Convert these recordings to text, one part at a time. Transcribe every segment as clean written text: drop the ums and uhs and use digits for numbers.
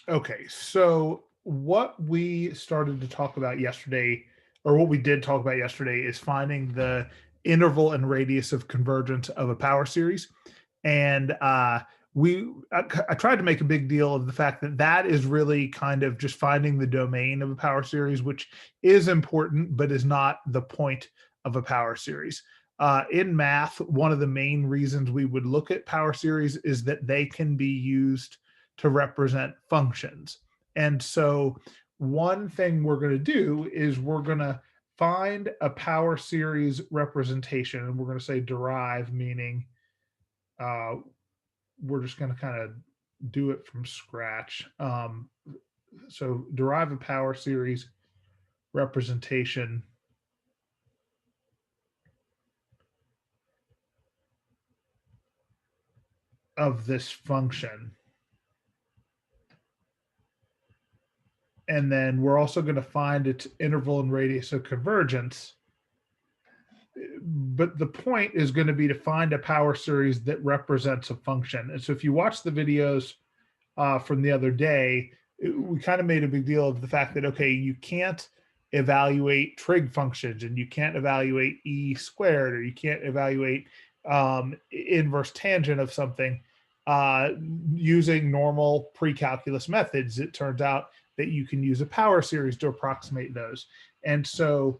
Okay, so what we started to talk about yesterday, or what we did talk about yesterday, is finding the interval and radius of convergence of a power series. And I tried to make a big deal of the fact that that is really kind of just finding the domain of a power series, which is important, but is not the point of a power series. In math, one of the main reasons we would look at power series is that they can be used to represent functions. And so, one thing we're going to do is we're going to find a power series representation, and we're going to say derive, meaning uh, we're just going to kind of do it from scratch. So, derive a power series representation of this function. And then we're also going to find its interval and radius of convergence. But the point is going to be to find a power series that represents a function. And so if you watch the videos from the other day, we kind of made a big deal of the fact that, okay, you can't evaluate trig functions and you can't evaluate e squared, or you can't evaluate inverse tangent of something uh, using normal pre-calculus methods. It turns out that you can use a power series to approximate those. And so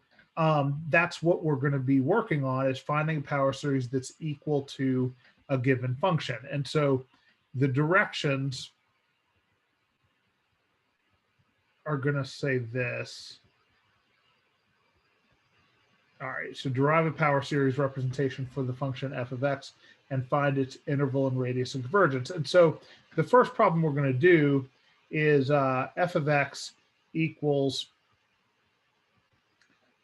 that's what we're going to be working on, is finding a power series that's equal to a given function. And so the directions are going to say this. All right, so derive a power series representation for the function f of x and find its interval and radius of convergence. And so the first problem we're going to do is f of x equals,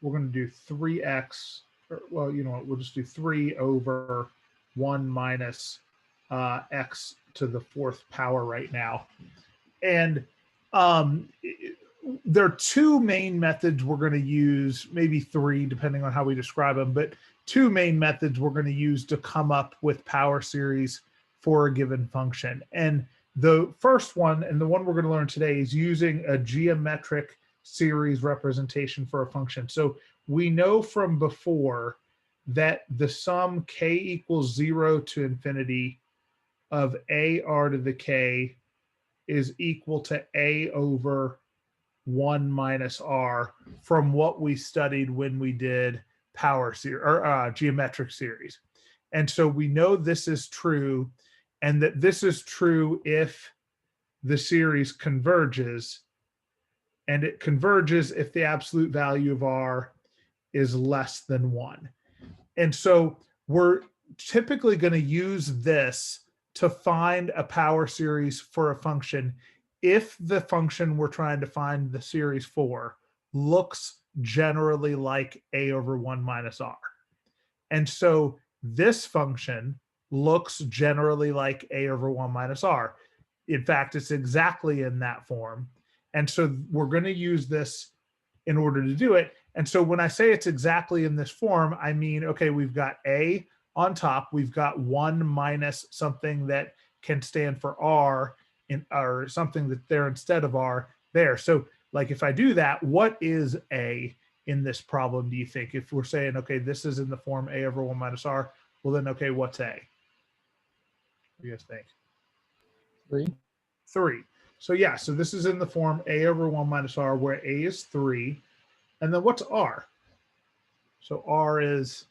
we're going to do 3x, or, well, you know what, we'll just do 3 over 1 minus x to the fourth power right now. And um, there are two main methods we're going to use, maybe three, depending on how we describe them, but two main methods we're going to use to come up with power series for a given function. And the first one, and the one we're going to learn today, is using a geometric series representation for a function. So we know from before that the sum k equals 0 to infinity of ar to the k is equal to a over 1 minus r, from what we studied when we did power series or geometric series. And so we know this is true, and that this is true if the series converges, and it converges if the absolute value of r is less than 1. And so we're typically going to use this to find a power series for a function if the function we're trying to find the series for looks generally like a over 1 minus r. And so this function looks generally like a over 1 minus r. In fact, it's exactly in that form. And so we're going to use this in order to do it. And so when I say it's exactly in this form, I mean, okay, we've got a on top, we've got 1 minus something that can stand for r, or something that there instead of r there. So like if I do that, what is a in this problem, do you think? If we're saying, okay, this is in the form a over 1 minus r, well then, okay, what's a? What do you guys think? 3. 3. So yeah, so this is in the form a over 1 minus r, where a is 3. And then what's r? So r is,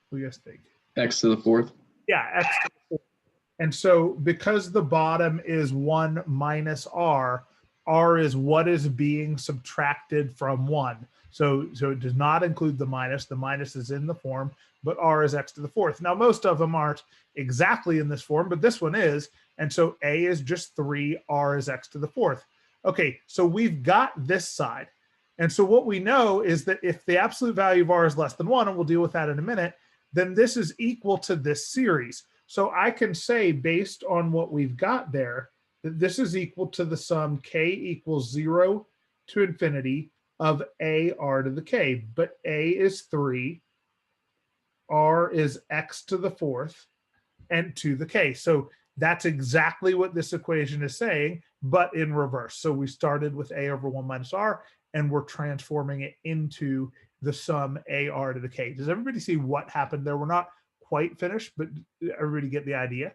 what do you guys think? X to the fourth. Yeah, x to the fourth. And so because the bottom is 1 minus r, r is what is being subtracted from 1. So it does not include the minus. The minus is in the form, but r is x to the fourth. Now, most of them aren't exactly in this form, but this one is. And so a is just 3, r is x to the fourth. Okay, so we've got this side. And so what we know is that if the absolute value of r is less than 1, and we'll deal with that in a minute, then this is equal to this series. So I can say, based on what we've got there, that this is equal to the sum k equals 0 to infinity of a r to the k. But a is 3, r is x to the fourth, and to the k. So That's exactly what this equation is saying, but in reverse. So we started with a over 1 minus r, and we're transforming it into the sum ar to the k. Does everybody see what happened there? We're not quite finished, but everybody get the idea?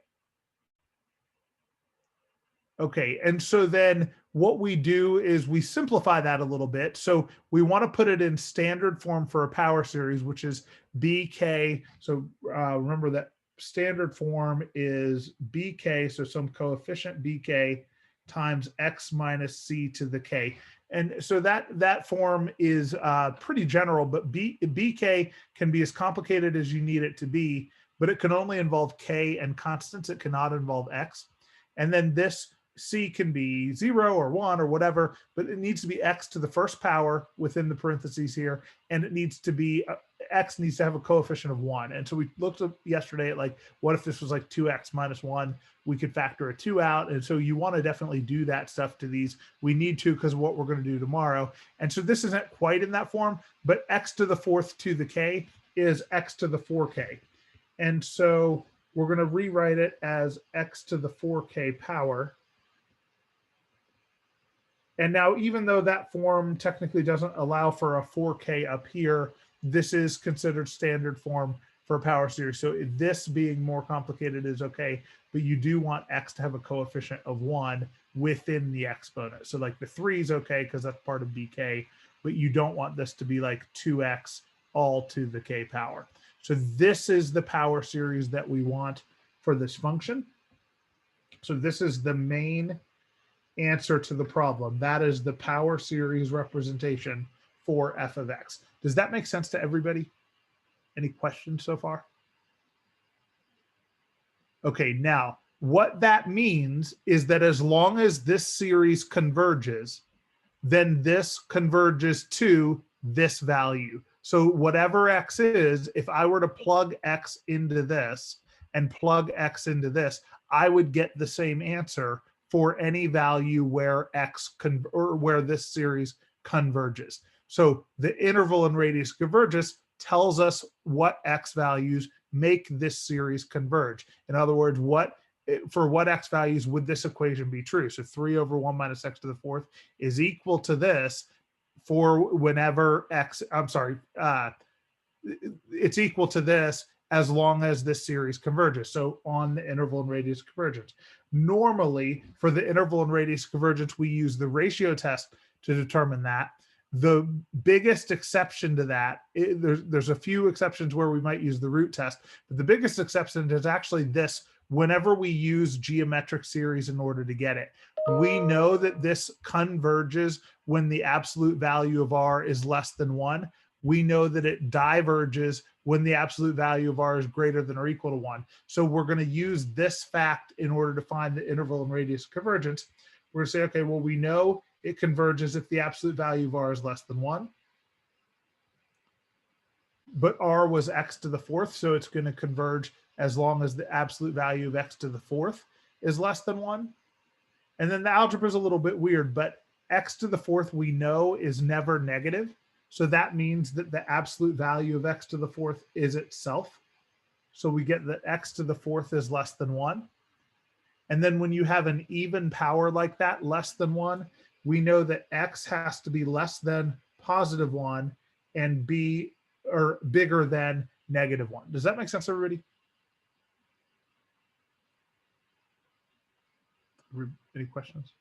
Okay, and so then what we do is we simplify that a little bit. So we want to put it in standard form for a power series, which is bk. So remember that standard form is bk, so some coefficient bk times x minus c to the k. And so that form is pretty general, but bk can be as complicated as you need it to be, but it can only involve k and constants. It cannot involve x. And then this c can be 0 or 1 or whatever, but it needs to be x to the first power within the parentheses here, and it needs to be x needs to have a coefficient of 1. And so we looked up yesterday at like, what if this was like 2x minus 1? We could factor a 2 out. And so you want to definitely do that stuff to these. We need to, because of what we're going to do tomorrow. And so this isn't quite in that form, but x to the fourth to the k is x to the 4k. And so we're going to rewrite it as x to the 4k power. And now, even though that form technically doesn't allow for a 4k up here, this is considered standard form for a power series. So this being more complicated is okay, but you do want x to have a coefficient of 1 within the exponent. So like the 3 is okay because that's part of bk, but you don't want this to be like 2x all to the k power. So this is the power series that we want for this function. So this is the main answer to the problem. That is the power series representation for f of x. Does that make sense to everybody? Any questions so far? Okay, now what that means is that as long as this series converges, then this converges to this value. So whatever x is, if I were to plug x into this and plug x into this, I would get the same answer for any value where x or where this series converges. So the interval and radius convergence tells us what x values make this series converge. In other words, for what x values would this equation be true? So 3 over 1 minus x to the fourth is equal to this for whenever x, it's equal to this as long as this series converges. So on the interval and radius convergence. Normally, for the interval and radius convergence, we use the ratio test to determine that. The biggest exception to that, there's a few exceptions where we might use the root test, but the biggest exception is actually this: whenever we use geometric series in order to get it. We know that this converges when the absolute value of r is less than 1. We know that it diverges when the absolute value of r is greater than or equal to 1. So we're going to use this fact in order to find the interval and radius convergence. We're going to say, okay, well, we know it converges if the absolute value of r is less than 1. But r was x to the fourth, so it's going to converge as long as the absolute value of x to the fourth is less than 1. And then the algebra is a little bit weird, but x to the fourth we know is never negative. So that means that the absolute value of x to the fourth is itself. So we get that x to the fourth is less than 1. And then when you have an even power like that, less than 1, we know that x has to be less than positive 1 and be or bigger than negative 1. Does that make sense, everybody? Any questions?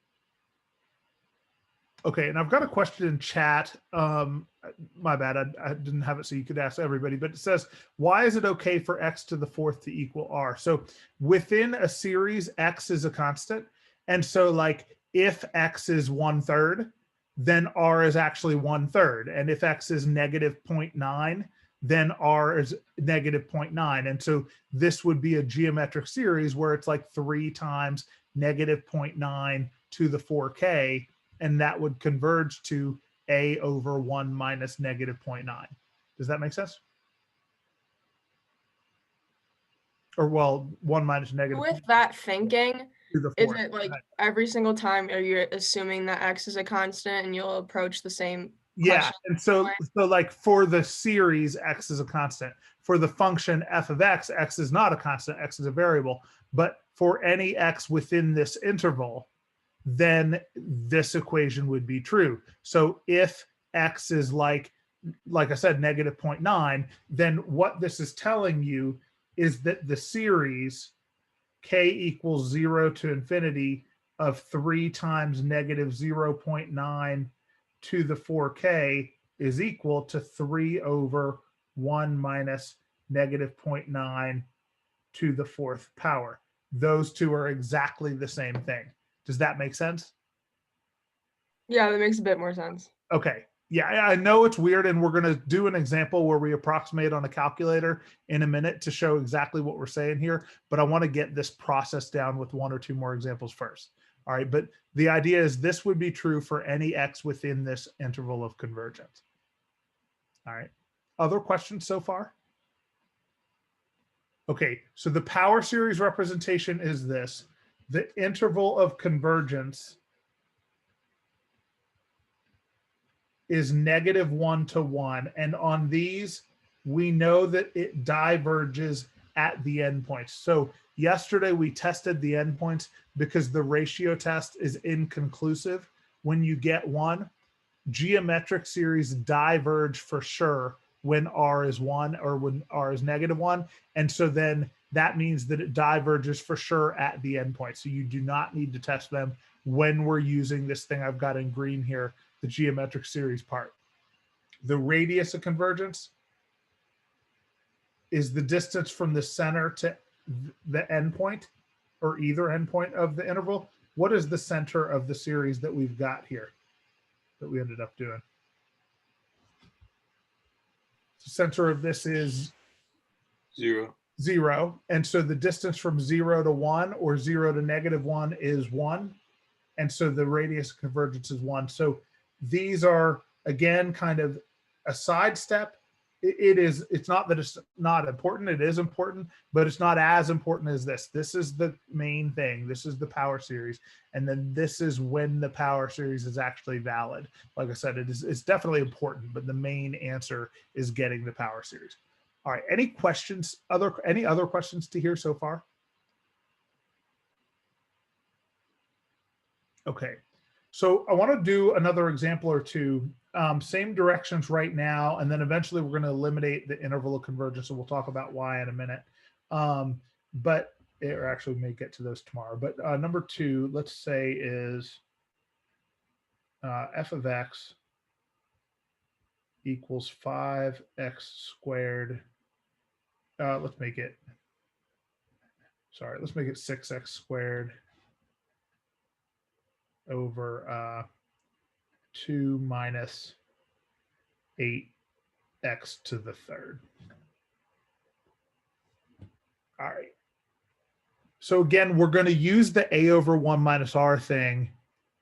Okay, and I've got a question in chat. My bad, I didn't have it so you could ask everybody, but it says, why is it okay for x to the fourth to equal r? So within a series, x is a constant. And so like if x is 1/3, then r is actually 1/3. And if x is negative 0.9, then r is negative 0.9. And so this would be a geometric series where it's like 3 times negative 0.9 to the 4k, and that would converge to a over 1 minus negative 0.9. Does that make sense? Or well, 1 minus negative. With that thinking, to the is fourth. it like every single time are you assuming that x is a constant and you'll approach the same Yeah, question? and so like for the series, x is a constant. For the function f of x, x is not a constant, x is a variable. But for any x within this interval, then this equation would be true. So if x is like I said, negative 0.9, then what this is telling you is that the series k equals 0 to infinity of 3 times negative 0.9 to the 4k is equal to 3 over 1 minus negative 0.9 to the 4th power. Those two are exactly the same thing. Does that make sense? Yeah, that makes a bit more sense. Okay. Yeah, I know it's weird, and we're going to do an example where we approximate on a calculator in a minute to show exactly what we're saying here, but I want to get this process down with 1 or 2 more examples first. All right, but the idea is this would be true for any x within this interval of convergence. All right. Other questions so far? Okay, so the power series representation is this. The interval of convergence is negative 1 to 1. And on these, we know that it diverges at the endpoints. So yesterday we tested the endpoints because the ratio test is inconclusive. When you get 1, geometric series diverge for sure when r is 1 or when r is negative 1. And so then that means that it diverges for sure at the endpoint. So you do not need to test them when we're using this thing I've got in green here, the geometric series part. The radius of convergence is the distance from the center to the endpoint or either endpoint of the interval. What is the center of the series that we've got here that we ended up doing? The center of this is 0. 0. And so the distance from 0 to 1 or 0 to negative 1 is 1. And so the radius of convergence is 1. So these are, again, kind of a sidestep. It's not that it's not important. It is important, but it's not as important as this. This is the main thing. This is the power series. And then this is when the power series is actually valid. Like I said, it's definitely important, but the main answer is getting the power series. All right, any questions, any other questions to hear so far? Okay, so I want to do another example or two, same directions right now, and then eventually we're going to eliminate the interval of convergence, so we'll talk about why in a minute. But or actually we may get to those tomorrow. But number 2, let's say is f of x equals 5x squared. Let's make it 6x squared over 2 minus 8x to the 3rd. All right. So again, we're going to use the a over 1 minus r thing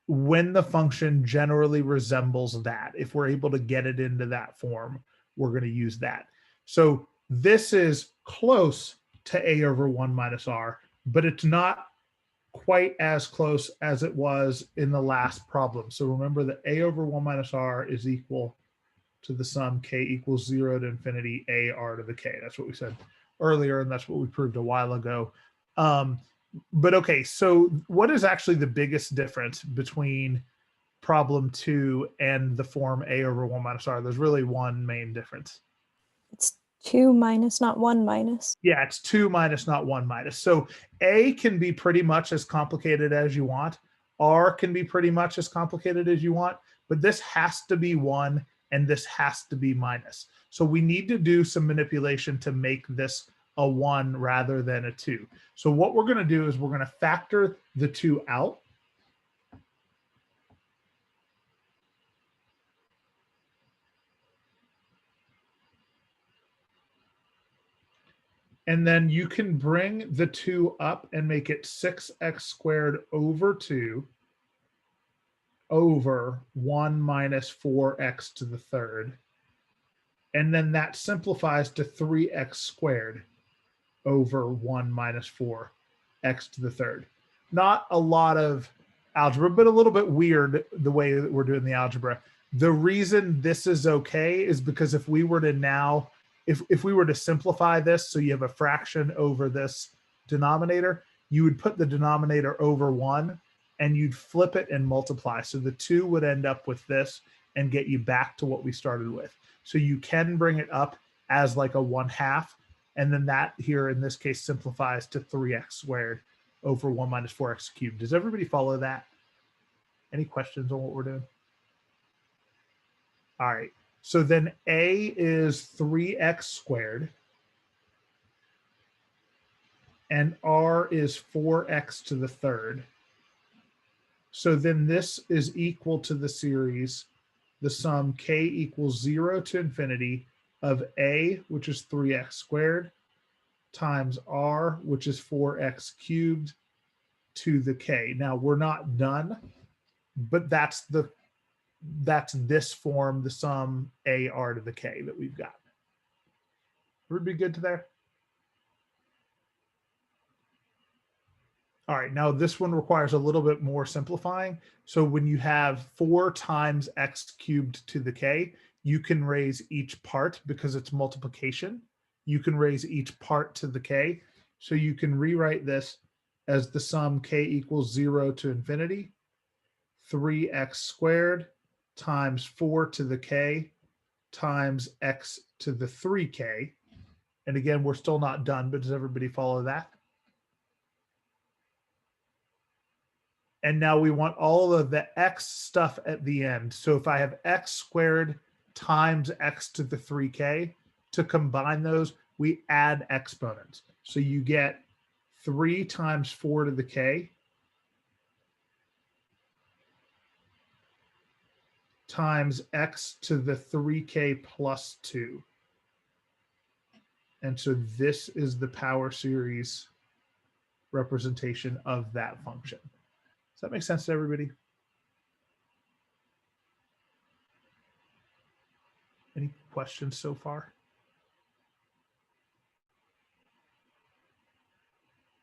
when the function generally resembles that. If we're able to get it into that form, we're going to use that. So this is close to a over 1 minus r, but it's not quite as close as it was in the last problem. So remember that a over 1 minus r is equal to the sum k equals 0 to infinity a r to the k. That's what we said earlier, and that's what we proved a while ago. But okay, so what is actually the biggest difference between problem 2 and the form a over 1 minus r? There's really one main difference. It's 2 minus, not 1 minus. Yeah, it's 2 minus, not 1 minus. So a can be pretty much as complicated as you want. R can be pretty much as complicated as you want, but this has to be 1 and this has to be minus. So we need to do some manipulation to make this a 1 rather than a 2. So what we're going to do is we're going to factor the 2 out. And then you can bring the 2 up and make it 6x squared over 2 over 1 minus 4x to the 3rd. And then that simplifies to 3x squared over 1 minus 4x to the 3rd. Not a lot of algebra, but a little bit weird the way that we're doing the algebra. The reason this is okay is because if we were to if we were to simplify this, so you have a fraction over this denominator, you would put the denominator over 1 and you'd flip it and multiply. So the 2 would end up with this and get you back to what we started with. So you can bring it up as like a 1/2, and then that here in this case simplifies to 3x squared over 1 minus 4x cubed. Does everybody follow that? Any questions on what we're doing? All right, so then a is 3x squared, and r is 4x to the third. So then this is equal to the series, the sum k equals 0 to infinity of a, which is 3x squared, times r, which is 4x cubed, to the k. Now we're not done, but that's this form, the sum a r to the k that we've got. Would be good to there? All right, now this one requires a little bit more simplifying. So when you have 4 times x cubed to the k, you can raise each part because it's multiplication. You can raise each part to the k. So you can rewrite this as the sum k equals 0 to infinity, 3x squared times 4 to the k times x to the 3k. And again, we're still not done, but does everybody follow that? And now we want all of the x stuff at the end. So if I have x squared times x to the 3k, to combine those, we add exponents. So you get 3 times 4 to the k times x to the 3k plus 2. And so this is the power series representation of that function. Does that make sense to everybody? Any questions so far?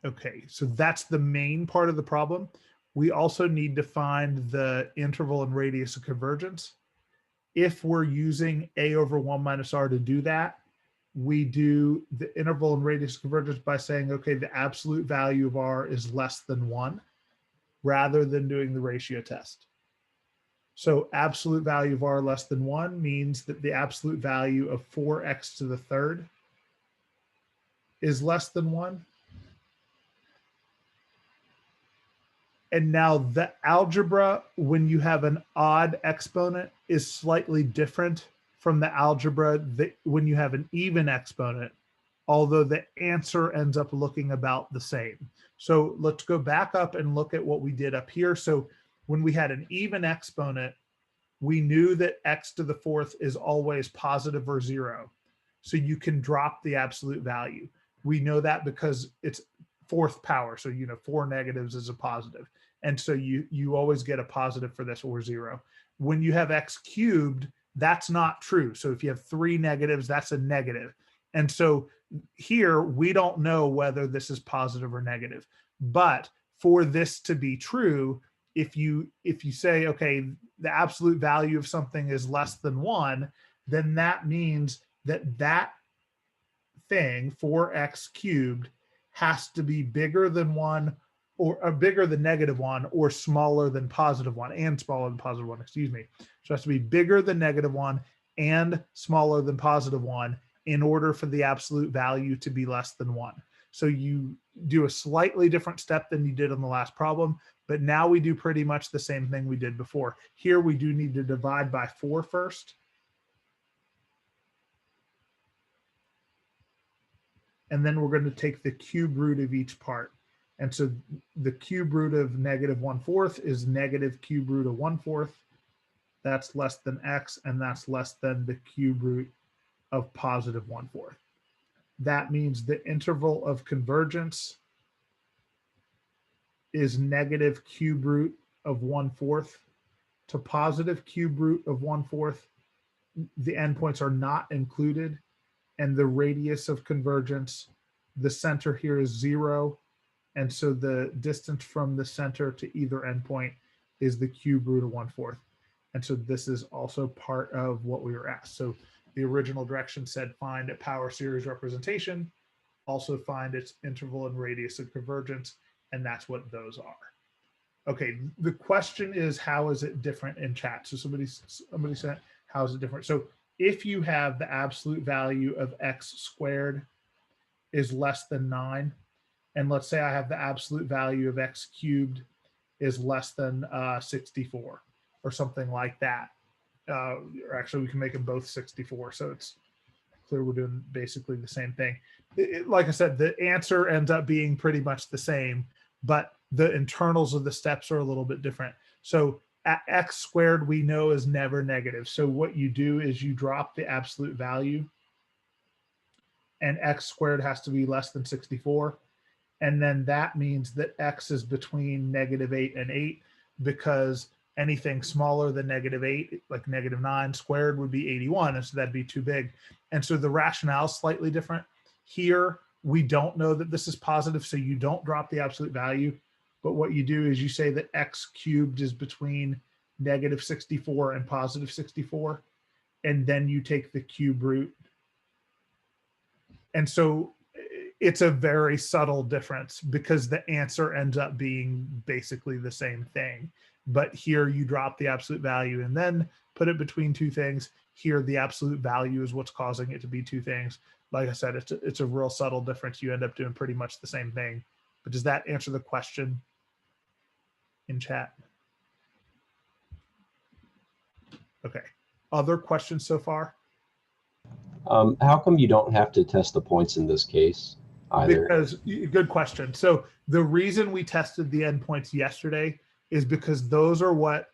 Okay, so that's the main part of the problem. We also need to find the interval and radius of convergence. If we're using a over 1 minus r to do that, we do the interval and radius of convergence by saying, okay, the absolute value of r is less than 1, rather than doing the ratio test. So absolute value of r less than 1 means that the absolute value of 4x to the third is less than 1. And now the algebra, when you have an odd exponent, is slightly different from the algebra that when you have an even exponent, although the answer ends up looking about the same. So let's go back up and look at what we did up here. So when we had an even exponent, we knew that x to the fourth is always positive or 0. So you can drop the absolute value. We know that because it's fourth power. So, 4 negatives is a positive. And so you always get a positive for this or 0. When you have x cubed, that's not true. So if you have 3 negatives, that's a negative. And so here we don't know whether this is positive or negative. But for this to be true, if you say, okay, the absolute value of something is less than 1, then that means that that thing, 4x cubed, has to be bigger than 1 or bigger than -1 or smaller than +1 and smaller than +1, excuse me. So it has to be bigger than -1 and smaller than +1 in order for the absolute value to be less than 1. So you do a slightly different step than you did on the last problem, but now we do pretty much the same thing we did before. Here we do need to divide by 4 first. And then we're going to take the cube root of each part. And so the cube root of -1/4 is negative cube root of 1/4. That's less than x, and that's less than the cube root of positive 1/4. That means the interval of convergence is negative cube root of 1/4 to positive cube root of 1/4. The endpoints are not included, and the radius of convergence, the center here is 0. And so the distance from the center to either endpoint is the cube root of 1/4. And so this is also part of what we were asked. So the original direction said find a power series representation, also find its interval and radius of convergence. and that's what those are. Okay, the question is, how is it different in chat? So somebody said, how is it different? So if you have the absolute value of x squared is less than 9, and let's say I have the absolute value of x cubed is less than 64 or something like that. Or actually, we can make them both 64. So it's clear we're doing basically the same thing. Like I said, the answer ends up being pretty much the same, but the internals of the steps are a little bit different. So at x squared, we know is never negative. So what you do is you drop the absolute value, and x squared has to be less than 64. And then that means that x is between -8 and 8, because anything smaller than -8, like -9 squared, would be 81. And so that'd be too big. And so the rationale is slightly different. Here, we don't know that this is positive, so you don't drop the absolute value. But what you do is you say that x cubed is between -64 and +64. And then you take the cube root. And so it's a very subtle difference, because the answer ends up being basically the same thing. But here you drop the absolute value and then put it between two things. Here, the absolute value is what's causing it to be two things. Like I said, it's a real subtle difference. You end up doing pretty much the same thing. But does that answer the question in chat? Okay. Other questions so far? How come you don't have to test the points in this case either? Because, good question. So the reason we tested the endpoints yesterday is because those are what,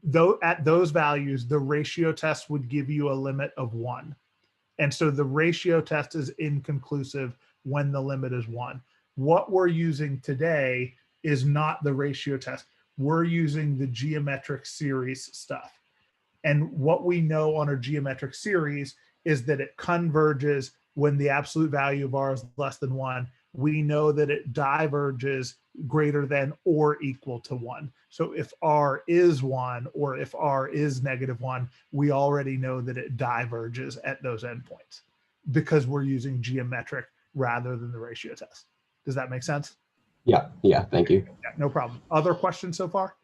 though at those values, the ratio test would give you a limit of 1. And so the ratio test is inconclusive when the limit is 1. What we're using today is not the ratio test. We're using the geometric series stuff. And what we know on our geometric series is that it converges when the absolute value of r is less than 1. We know that it diverges greater than or equal to 1. So if r is 1 or if r is -1, we already know that it diverges at those endpoints, because we're using geometric rather than the ratio test. Does that make sense? Yeah, thank you. Yeah, no problem. Other questions so far?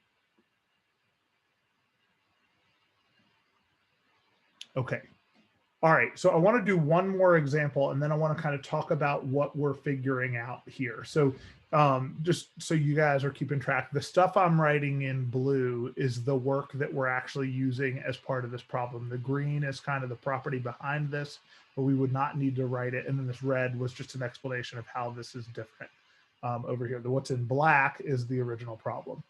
Okay. All right, so I want to do one more example, and then I want to kind of talk about what we're figuring out here. So just so you guys are keeping track, the stuff I'm writing in blue is the work that we're actually using as part of this problem. The green is kind of the property behind this, but we would not need to write it. And then this red was just an explanation of how this is different over here. What's in black is the original problem.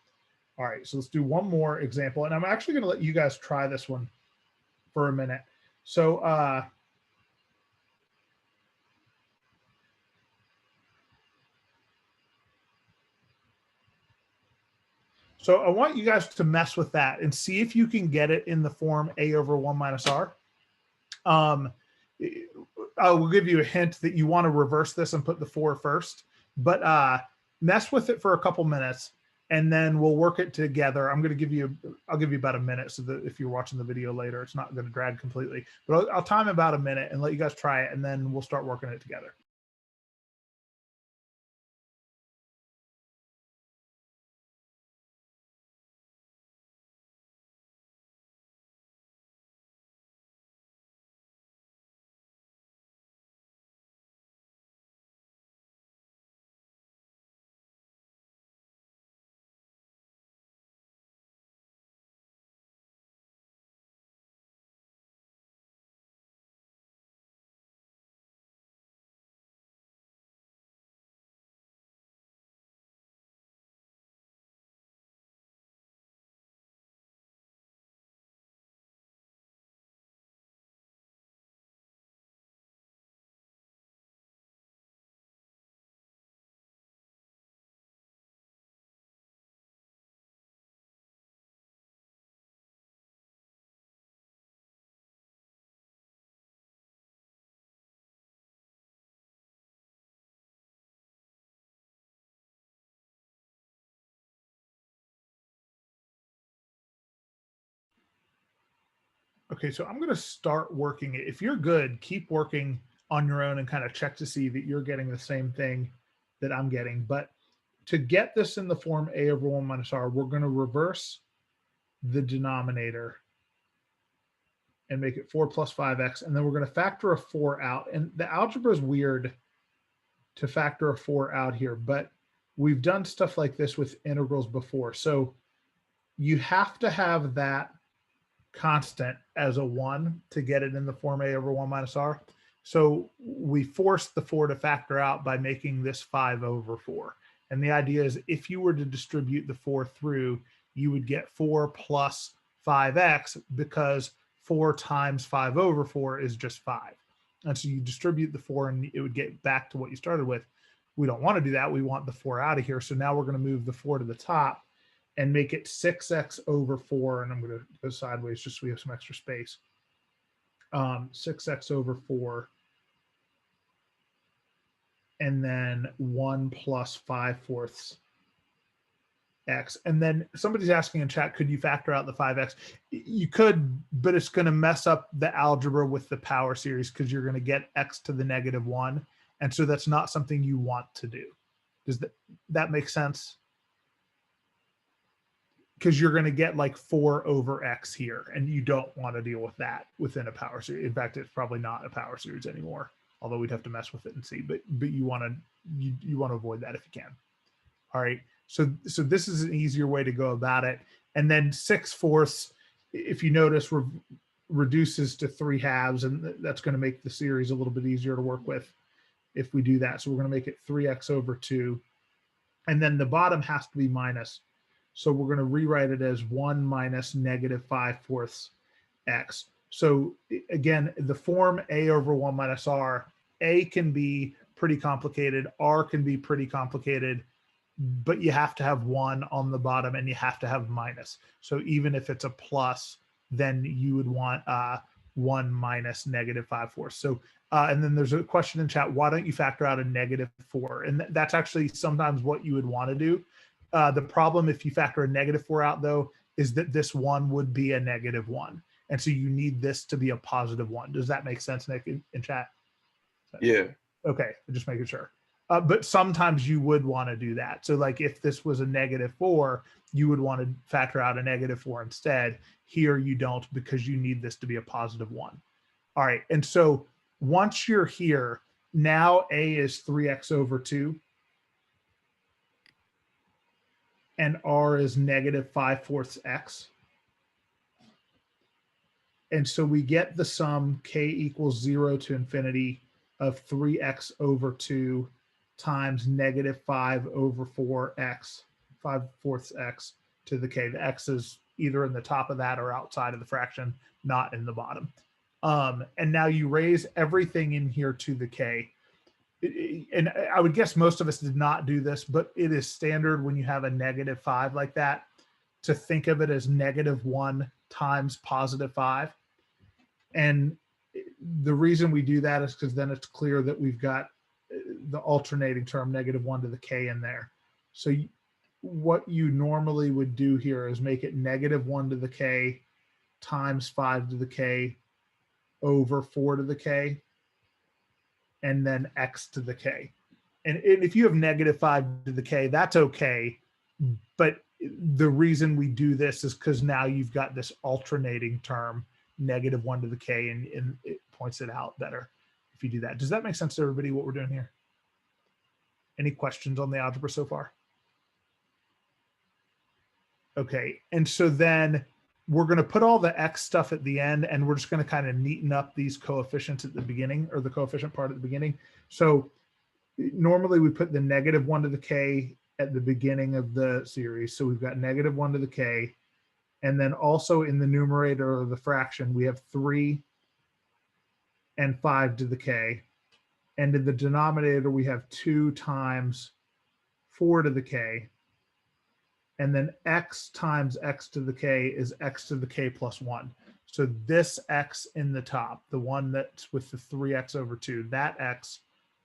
All right, so let's do one more example. And I'm actually going to let you guys try this one for a minute. So so I want you guys to mess with that and see if you can get it in the form a over 1 minus r. I will give you a hint that you want to reverse this and put the 4 first, but mess with it for a couple minutes, and then we'll work it together. I'll give you about a minute, so that if you're watching the video later, it's not going to drag completely. But I'll time about a minute and let you guys try it, and then we'll start working it together. Okay, so I'm going to start working it. If you're good, keep working on your own and kind of check to see that you're getting the same thing that I'm getting. But to get this in the form a over 1 minus r, we're going to reverse the denominator and make it 4 plus 5x, and then we're going to factor a 4 out. And the algebra is weird to factor a 4 out here, but we've done stuff like this with integrals before. So you have to have that constant as a 1 to get it in the form a over 1 minus r. So we forced the 4 to factor out by making this 5 over 4. And the idea is if you were to distribute the 4 through, you would get 4 plus 5x, because 4 times 5 over 4 is just 5. And so you distribute the 4 and it would get back to what you started with. We don't want to do that. We want the 4 out of here. So now we're going to move the 4 to the top and make it 6x over 4. And I'm going to go sideways just so we have some extra space. 6x over 4. And then 1 plus 5/4 x. And then somebody's asking in chat, could you factor out the 5x? You could, but it's going to mess up the algebra with the power series because you're going to get x to the -1. And so that's not something you want to do. Does that make sense? Because you're going to get like 4 over x here, and you don't want to deal with that within a power series. In fact, it's probably not a power series anymore, although we'd have to mess with it and see. But you want to avoid that if you can. All right. So this is an easier way to go about it. And then 6/4, if you notice, reduces to 3/2, and that's going to make the series a little bit easier to work with if we do that. So we're going to make it 3x over 2. And then the bottom has to be minus. So we're going to rewrite it as 1 minus -5/4 x. So again, the form a over 1 minus r, a can be pretty complicated, r can be pretty complicated, but you have to have 1 on the bottom and you have to have minus. So even if it's a plus, then you would want 1 minus -5/4. So, and then there's a question in chat, why don't you factor out a -4? And that's actually sometimes what you would want to do. The problem if you factor a -4 out, though, is that this 1 would be a -1. And so you need this to be a +1. Does that make sense, Nick, in chat? Yeah. Okay, just making sure. But sometimes you would want to do that. So like if this was a -4, you would want to factor out a -4 instead. Here you don't, because you need this to be a +1. All right, and so once you're here, now a is 3x over 2. And r is -5/4 x. And so we get the sum k equals 0 to infinity of 3x over 2 times -5 over 4x, 5/4 x to the k. The x is either in the top of that or outside of the fraction, not in the bottom. And now you raise everything in here to the k. And I would guess most of us did not do this, but it is standard when you have a -5 like that to think of it as -1 times +5. And the reason we do that is because then it's clear that we've got the alternating term -1 to the k in there. So what you normally would do here is make it -1 to the k times 5 to the k over 4 to the k, and then x to the k. And if you have -5 to the k, that's okay. But the reason we do this is because now you've got this alternating term, -1 to the k, and it points it out better if you do that. Does that make sense to everybody what we're doing here? Any questions on the algebra so far? Okay, and so then we're going to put all the x stuff at the end, and we're just going to kind of neaten up these coefficients at the beginning, or the coefficient part at the beginning. So normally we put the -1 to the k at the beginning of the series. So we've got -1 to the k. And then also in the numerator of the fraction, we have 3 and 5 to the k. And in the denominator, we have 2 times 4 to the k. And then x times x to the k is x to the k plus 1. So this x in the top, the one that's with the 3x over 2, that x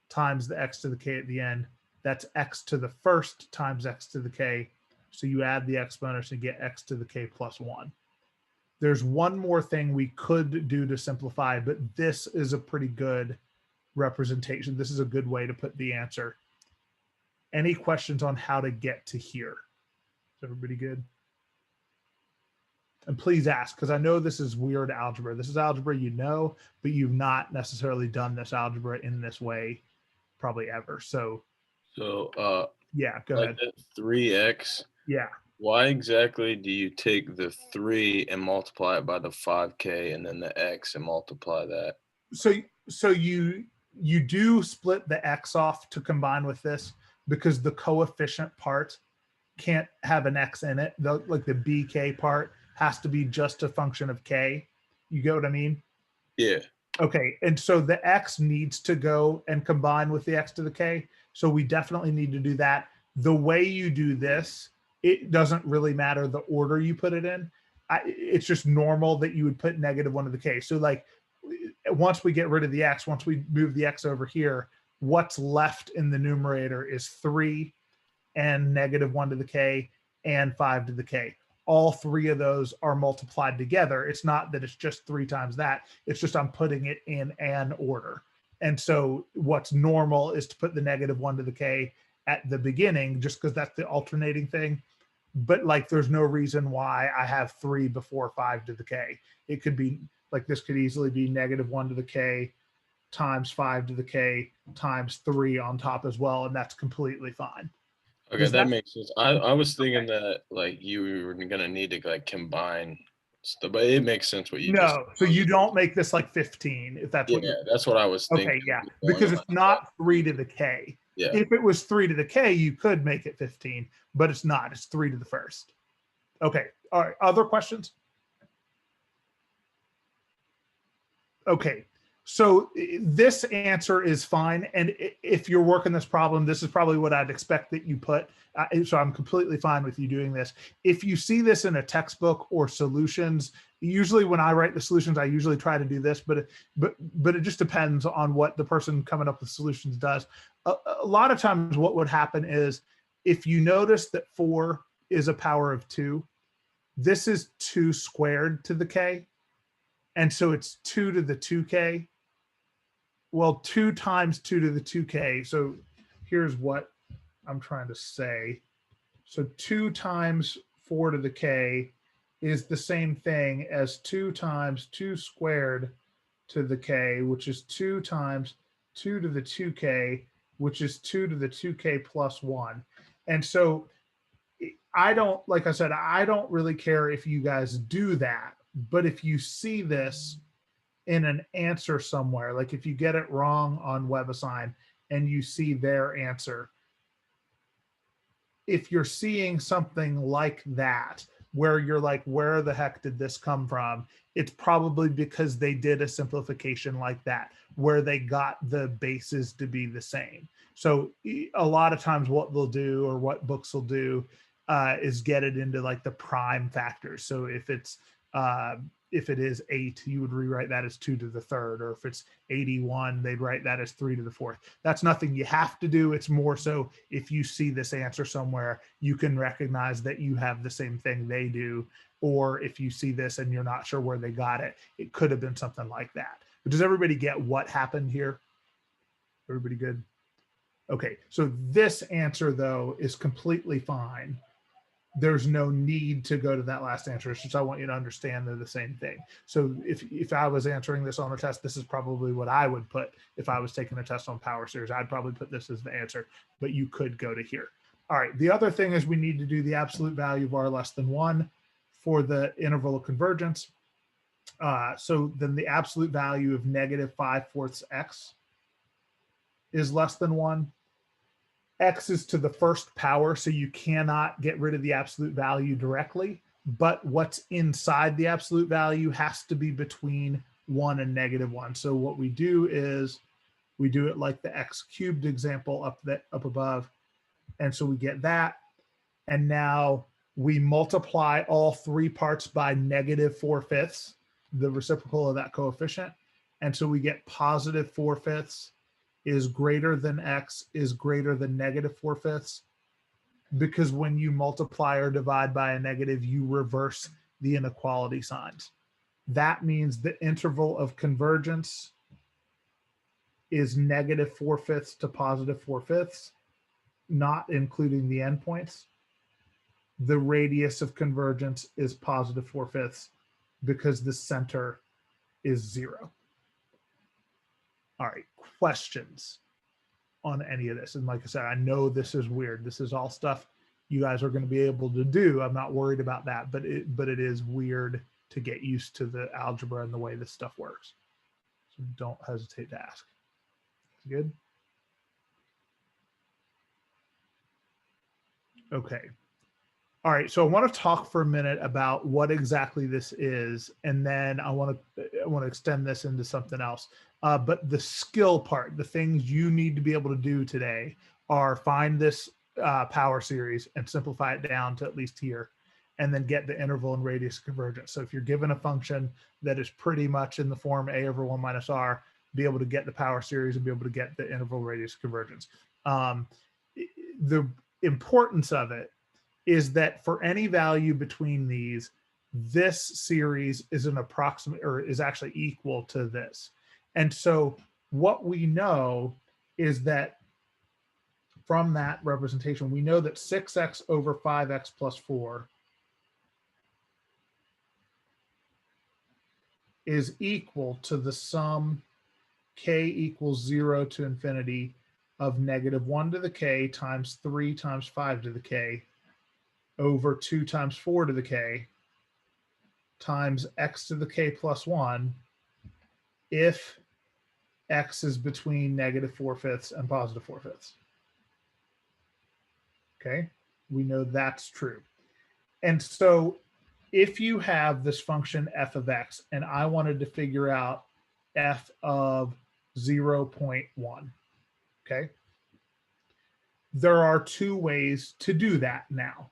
times the x to the k at the end, that's x to the first times x to the k. So you add the exponents and get x to the k plus 1. There's one more thing we could do to simplify, but this is a pretty good representation. This is a good way to put the answer. Any questions on how to get to here? Is everybody good? And please ask, because I know this is weird algebra. This is algebra you know, but you've not necessarily done this algebra in this way probably ever. So So yeah, go like ahead. that 3x, Yeah. why exactly do you take the 3 and multiply it by the 5k and then the x and multiply that? So you do split the x off to combine with this because the coefficient part can't have an x in it. Like the bk part has to be just a function of k. You get what I mean? Yeah. Okay, and so the x needs to go and combine with the x to the k. So we definitely need to do that. The way you do this, it doesn't really matter the order you put it in. It's just normal that you would put -1 to the k. So like once we get rid of the x, once we move the x over here, what's left in the numerator is 3 and -1 to the k and 5 to the k. All three of those are multiplied together. It's not that it's just 3 times that. It's just I'm putting it in an order. And so what's normal is to put the -1 to the k at the beginning, just because that's the alternating thing. But like, there's no reason why I have 3 before 5 to the k. It could be like, this could easily be -1 to the k times 5 to the k times 3 on top as well. And that's completely fine. Okay, Does that that- makes sense. I was thinking that like you were gonna need to like combine stuff, but it makes sense what you just No, so you don't make this like 15, if that's yeah, what you're. that's what I was thinking. Okay, yeah, Going because on it's like not 3 to the k. that. Yeah. If it was 3 to the k, you could make it 15, but it's not. It's 3 to the first. Okay, all right, other questions? Okay, so this answer is fine. And if you're working this problem, this is probably what I'd expect that you put. So I'm completely fine with you doing this. If you see this in a textbook or solutions, usually when I write the solutions, I usually try to do this, but it just depends on what the person coming up with solutions does. A lot of times what would happen is, if you notice that 4 is a power of 2, this is 2 squared to the k. And so it's 2 to the 2k. Well, 2 times 2 to the 2k. So here's what I'm trying to say. So 2 times 4 to the k is the same thing as 2 times 2 squared to the k, which is 2 times 2 to the 2k, which is 2 to the 2k plus 1. And so I don't, like I said, I don't really care if you guys do that. But if you see this in an answer somewhere, like if you get it wrong on WebAssign and you see their answer, if you're seeing something like that, where you're like, where the heck did this come from? It's probably because they did a simplification like that, where they got the bases to be the same. So a lot of times what they'll do, or what books will do, is get it into like the prime factors. So if it is 8, you would rewrite that as 2 to the 3rd, or if it's 81, they'd write that as 3 to the 4th. That's nothing you have to do. It's more so if you see this answer somewhere, you can recognize that you have the same thing they do. Or if you see this and you're not sure where they got it, it could have been something like that. But does everybody get what happened here? Everybody good? Okay, so this answer though is completely fine. There's no need to go to that last answer. It's just I want you to understand they're the same thing. So if I was answering this on a test, this is probably what I would put. If I was taking a test on power series, I'd probably put this as the answer, but you could go to here. All right, the other thing is we need to do the absolute value of r less than 1 for the interval of convergence. So then the absolute value of -5/4 x is less than 1. X is to the first power, so you cannot get rid of the absolute value directly, but what's inside the absolute value has to be between 1 and -1. So what we do is we do it like the x cubed example up above. And so we get that. And now we multiply all 3 parts by -4/5, the reciprocal of that coefficient. And so we get +4/5 is greater than x is greater than -4/5, because when you multiply or divide by a negative, you reverse the inequality signs. That means the interval of convergence is -4/5 to +4/5. not including the endpoints, the radius of convergence is positive 4/5 because the center is 0. All right, questions on any of this? And like I said, I know this is weird. This is all stuff you guys are going to be able to do. I'm not worried about that, but it is weird to get used to the algebra and the way this stuff works. So don't hesitate to ask. Good? Okay. All right, so I want to talk for a minute about what exactly this is, and then I want to extend this into something else. But the skill part, the things you need to be able to do today are find this power series and simplify it down to at least here, and then get the interval and radius convergence. So if you're given a function that is pretty much in the form a over 1 minus r, be able to get the power series and be able to get the interval radius convergence. The importance of it is that for any value between these, this series is an approximate, or is actually equal to this. And so what we know is that from that representation, we know that 6x over 5x plus 4 is equal to the sum k equals 0 to infinity of -1 to the k times 3 times 5 to the k over 2 times 4 to the k times x to the k plus 1 if x is between -4/5 and positive 4/5. Okay, we know that's true. And so if you have this function f of x and I wanted to figure out f of 0.1, okay, there are two ways to do that now.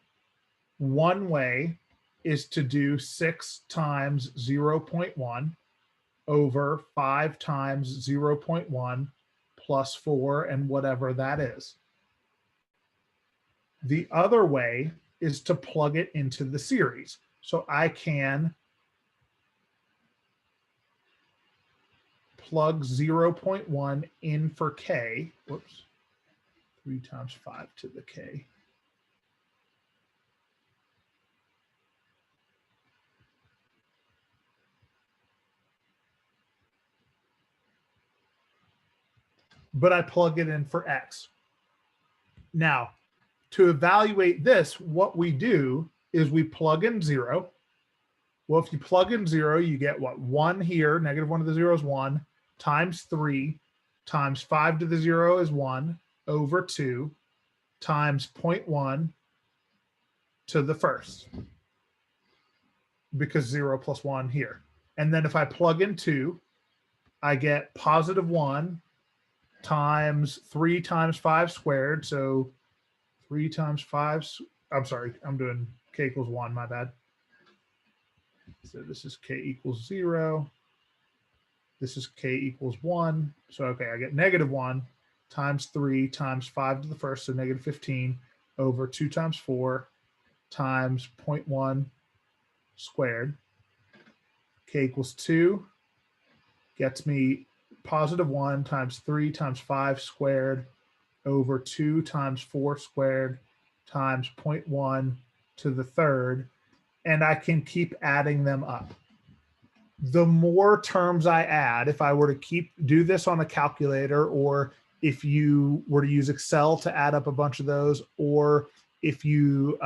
One way is to do 6 times 0.1 over 5 times 0.1 plus 4 and whatever that is. The other way is to plug it into the series. So I can plug 0.1 in for k, whoops, 3 times 5 to the k. But I plug it in for x. Now, to evaluate this, what we do is we plug in 0. Well, if you plug in 0, you get what? 1 here, -1 to the 0 is 1, times 3, times 5 to the 0 is 1, over 2, times 0.1 to the first, because 0 plus 1 here. And then if I plug in 2, I get +1 times 3 times 5 squared. So 3 times 5, I'm sorry, I'm doing k equals 1, my bad. So this is k equals 0. This is k equals 1. So, okay, I get -1 times 3 times 5 to the first, so -15 over 2 times 4 times 0.1 squared. K equals 2 gets me +1 times 3 times 5 squared over 2 times 4 squared times 0.1 to the third, and I can keep adding them up. The more terms I add, if I were to do this on a calculator, or if you were to use Excel to add up a bunch of those, or if you've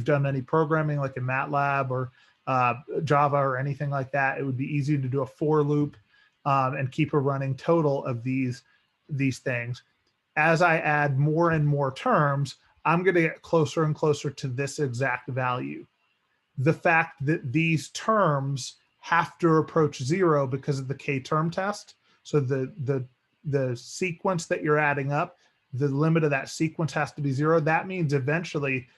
done any programming like in MATLAB or Java or anything like that, it would be easy to do a for loop and keep a running total of these things. As I add more and more terms, I'm going to get closer and closer to this exact value. The fact that these terms have to approach 0 because of the k-term test. So the sequence that you're adding up, the limit of that sequence has to be 0. That means eventually,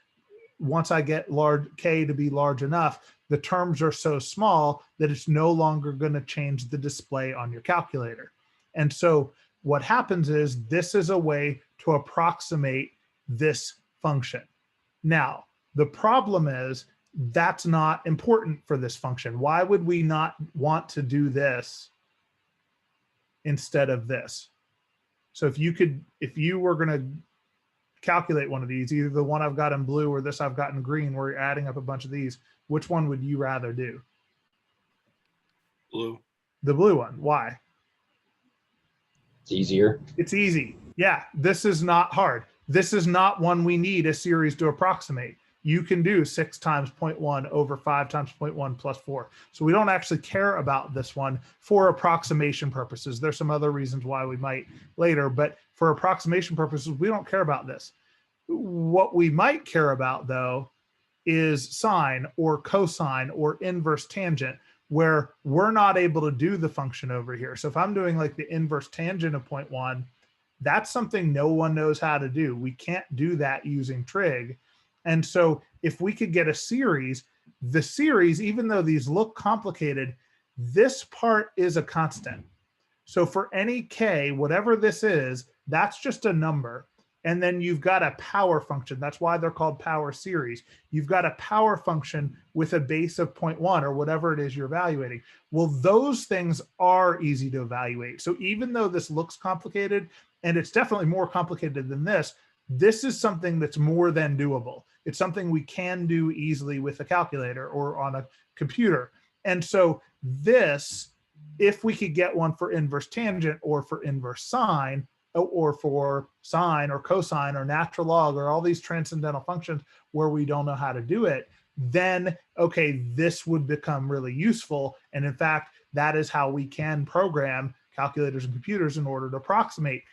once I get k to be large enough, the terms are so small that it's no longer going to change the display on your calculator. And so what happens is this is a way to approximate this function. Now, the problem is that's not important for this function. Why would we not want to do this instead of this? So if you were going to calculate one of these, either the one I've got in blue or this I've got in green, where you're adding up a bunch of these, which one would you rather do? Blue. The blue one. Why? It's easier. It's easy. Yeah, this is not hard. This is not one we need a series to approximate. You can do 6 times 0.1 over 5 times 0.1 plus 4. So we don't actually care about this one for approximation purposes. There's some other reasons why we might later, but for approximation purposes, we don't care about this. What we might care about, though, is sine or cosine or inverse tangent, where we're not able to do the function over here. So if I'm doing like the inverse tangent of 0.1, that's something no one knows how to do. We can't do that using trig. And so if we could get a series, the series, even though these look complicated, this part is a constant. So for any k, whatever this is, that's just a number. And then you've got a power function. That's why they're called power series. You've got a power function with a base of 0.1 or whatever it is you're evaluating. Well, those things are easy to evaluate. So even though this looks complicated, and it's definitely more complicated than this is something that's more than doable. It's something we can do easily with a calculator or on a computer. And so this, if we could get one for inverse tangent or for inverse sine, or for sine or cosine or natural log or all these transcendental functions where we don't know how to do it, then, okay, this would become really useful. And in fact, that is how we can program calculators and computers in order to approximate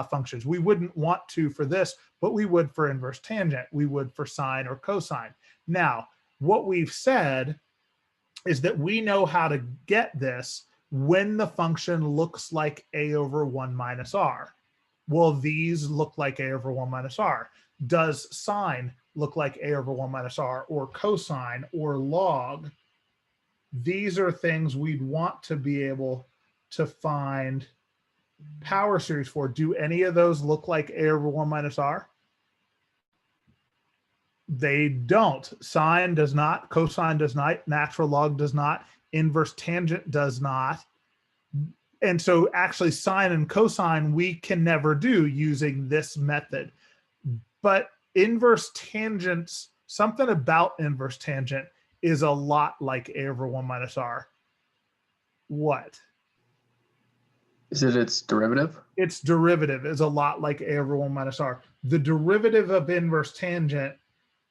functions. We wouldn't want to for this, but we would for inverse tangent. We would for sine or cosine. Now, what we've said is that we know how to get this when the function looks like a over 1 minus r. Well, these look like a over 1 minus r. Does sine look like a over 1 minus r, or cosine or log? These are things we'd want to be able to find power series for. Do any of those look like a over 1 minus r? They don't. Sine does not, cosine does not, natural log does not, inverse tangent does not. And so actually sine and cosine we can never do using this method. But inverse tangents, something about inverse tangent is a lot like a over 1 minus r. What? Is it its derivative? Its derivative is a lot like a over 1 minus r. The derivative of inverse tangent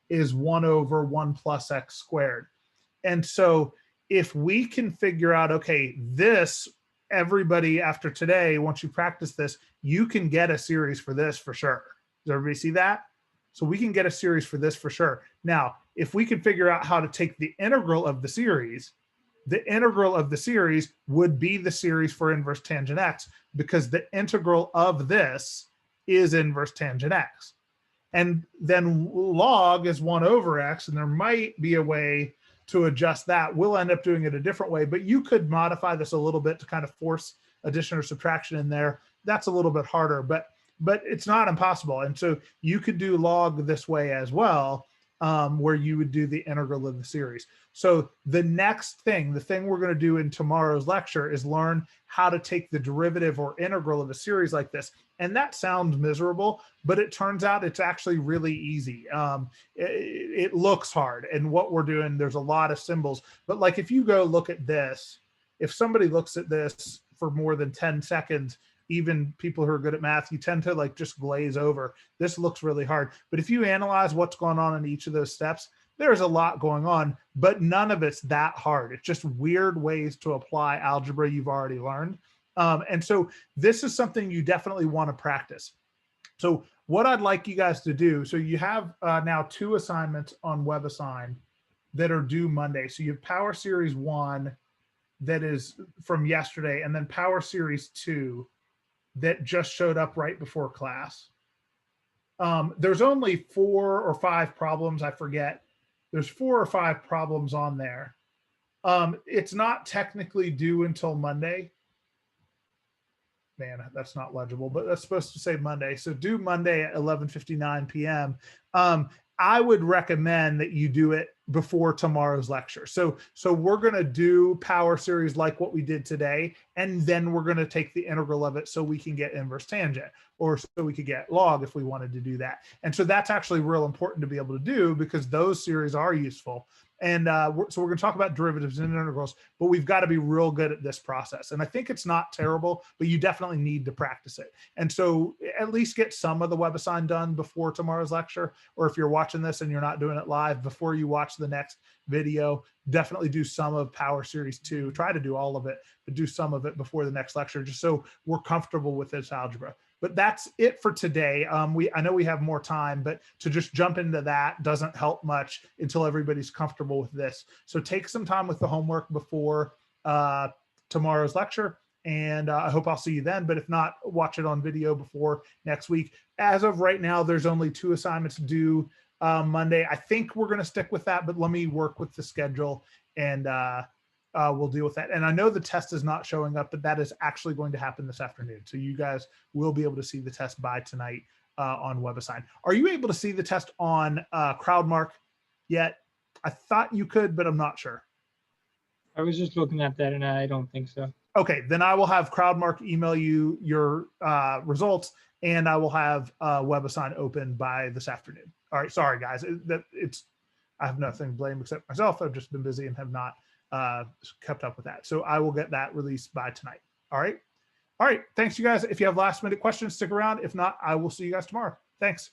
is 1 over 1 plus x squared. And so if we can figure out, okay, this, everybody after today, once you practice this, you can get a series for this for sure. Does everybody see that? So we can get a series for this for sure. Now, if we can figure out how to take the integral of the series would be the series for inverse tangent x, because the integral of this is inverse tangent x. And then log is 1 over x, and there might be a way to adjust that. We'll end up doing it a different way, but you could modify this a little bit to kind of force addition or subtraction in there. That's a little bit harder, but it's not impossible. And so you could do log this way as well, where you would do the integral of the series. So the next thing, the thing we're going to do in tomorrow's lecture is learn how to take the derivative or integral of a series like this. And that sounds miserable, but it turns out it's actually really easy. It looks hard. And what we're doing, there's a lot of symbols. But like if you go look at this, if somebody looks at this for more than 10 seconds, even people who are good at math, you tend to like just glaze over. This looks really hard. But if you analyze what's going on in each of those steps, there's a lot going on, but none of it's that hard. It's just weird ways to apply algebra you've already learned. And so this is something you definitely want to practice. So what I'd like you guys to do, so you have now 2 assignments on WebAssign that are due Monday. So you have Power Series 1 that is from yesterday, and then Power Series 2 that just showed up right before class. There's only 4 or 5 problems, I forget. There's 4 or 5 problems on there. It's not technically due until Monday. Man, that's not legible, but that's supposed to say Monday. So due Monday at 11:59 p.m. I would recommend that you do it before tomorrow's lecture. So we're going to do power series like what we did today, and then we're going to take the integral of it so we can get inverse tangent, or so we could get log if we wanted to do that. And so that's actually real important to be able to do, because those series are useful. And so we're going to talk about derivatives and integrals, but we've got to be real good at this process. And I think it's not terrible, but you definitely need to practice it. And so at least get some of the WebAssign done before tomorrow's lecture, or if you're watching this and you're not doing it live, before you watch the next video, definitely do some of Power Series 2. Try to do all of it, but do some of it before the next lecture, just so we're comfortable with this algebra. But that's it for today. I know we have more time, but to just jump into that doesn't help much until everybody's comfortable with this. So take some time with the homework before tomorrow's lecture, and I hope I'll see you then. But if not, watch it on video before next week. As of right now, there's only 2 assignments due Monday. I think we're going to stick with that, but let me work with the schedule, and we'll deal with that. And I know the test is not showing up, but that is actually going to happen this afternoon. So you guys will be able to see the test by tonight on WebAssign. Are you able to see the test on CrowdMark yet? I thought you could, but I'm not sure. I was just looking at that and I don't think so. Okay, then I will have CrowdMark email you your results, and I will have WebAssign open by this afternoon. All right, sorry guys, I have nothing to blame except myself. I've just been busy and have not kept up with that. So I will get that released by tonight. All right. All right. Thanks, you guys. If you have last minute questions, stick around. If not, I will see you guys tomorrow. Thanks.